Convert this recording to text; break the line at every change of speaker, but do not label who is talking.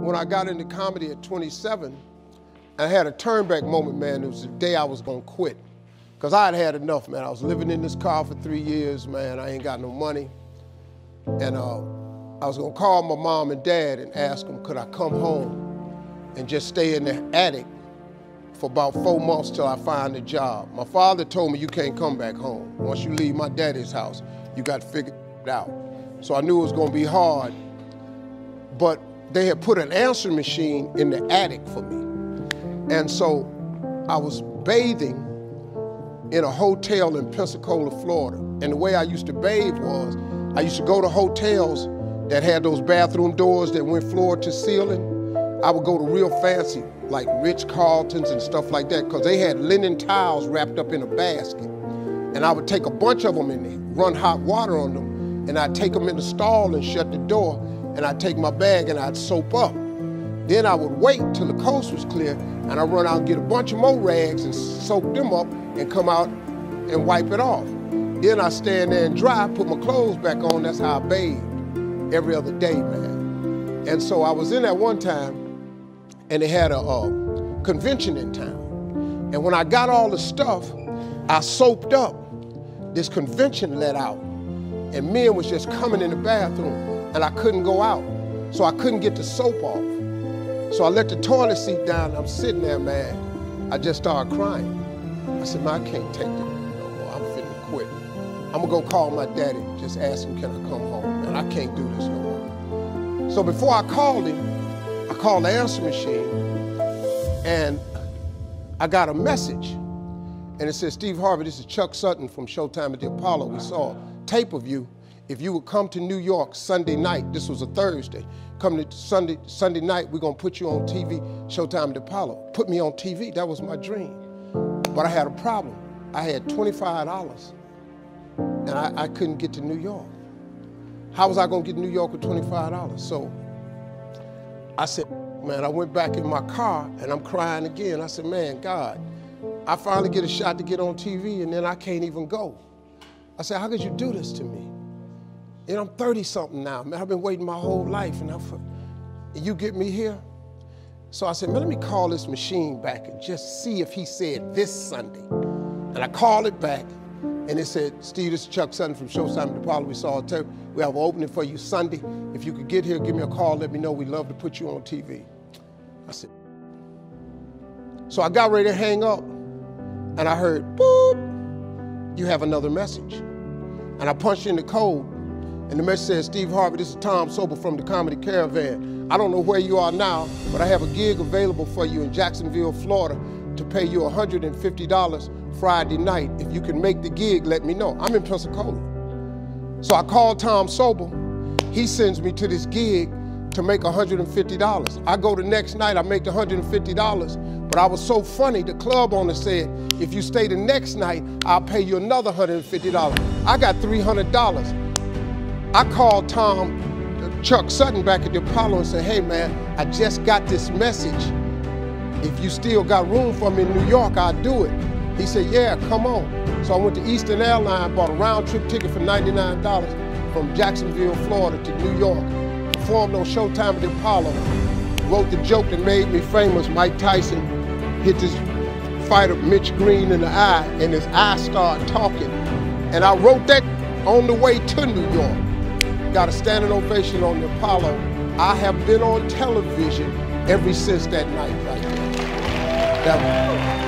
when I got into comedy at 27, I had a turnback moment, man. It was the day I was gonna quit. Because I had had enough, man. I was living in this car for 3 years, man. I ain't got no money. And I was gonna call my mom and dad and ask them, could I come home and just stay in the attic for about 4 months till I find a job. My father told me, you can't come back home. Once you leave my daddy's house, you got to figure it out. So I knew it was gonna be hard, but they had put an answering machine in the attic for me. And so I was bathing in a hotel in Pensacola, Florida. And the way I used to bathe was, I used to go to hotels that had those bathroom doors that went floor to ceiling. I would go to real fancy, like Ritz-Carltons and stuff like that, because they had linen towels wrapped up in a basket. And I would take a bunch of them and run hot water on them, and I'd take them in the stall and shut the door, and I'd take my bag and I'd soap up. Then I would wait till the coast was clear, and I'd run out and get a bunch of more rags and soak them up and come out and wipe it off. Then I'd stand there and dry, put my clothes back on. That's how I bathed every other day, man. And so I was in there one time, and they had a convention in town. And when I got all the stuff, I soaped up. This convention let out, and men was just coming in the bathroom, and I couldn't go out. So I couldn't get the soap off. So I let the toilet seat down, and I'm sitting there, man. I just started crying. I said, man, I can't take it no more. I'm finna quit. I'm gonna go call my daddy, just ask him, can I come home? Man, I can't do this no more. So before I called him, I called the answer machine, and I got a message. And it said, Steve Harvey, this is Chuck Sutton from Showtime at the Apollo. We saw a tape of you. If you would come to New York Sunday night, this was a Thursday, come to Sunday night, we're gonna put you on TV, Showtime at the Apollo. Put me on TV, that was my dream. But I had a problem. I had $25, and I couldn't get to New York. How was I gonna get to New York with $25? So I said, man, I went back in my car, and I'm crying again. I said, man, God, I finally get a shot to get on TV, and then I can't even go. I said, how could you do this to me? And I'm 30-something now, man. I've been waiting my whole life, and you get me here? So I said, man, let me call this machine back and just see if he said this Sunday. And I called it back, and it said, Steve, this is Chuck Sutton from Showtime at the Apollo. We saw a tape. We have an opening for you Sunday. If you could get here, give me a call, let me know. We'd love to put you on TV. I said, so I got ready to hang up, and I heard, boop, you have another message. And I punched in the code, and the message said, Steve Harvey, this is Tom Sobel from the Comedy Caravan. I don't know where you are now, but I have a gig available for you in Jacksonville, Florida, to pay you $150 Friday night. If you can make the gig, let me know. I'm in Pensacola. So I called Tom Sobel. He sends me to this gig to make $150. I go the next night, I make the $150, but I was so funny, the club owner said, if you stay the next night, I'll pay you another $150. I got $300. I called Chuck Sutton back at the Apollo and said, hey man, I just got this message. If you still got room for me in New York, I'll do it. He said, yeah, come on. So I went to Eastern Airlines, bought a round trip ticket for $99 from Jacksonville, Florida to New York. Performed on Showtime at the Apollo. Wrote the joke that made me famous. Mike Tyson hit this fighter, Mitch Green, in the eye, and his eye started talking. And I wrote that on the way to New York. Got a standing ovation on the Apollo. I have been on television ever since that night right there.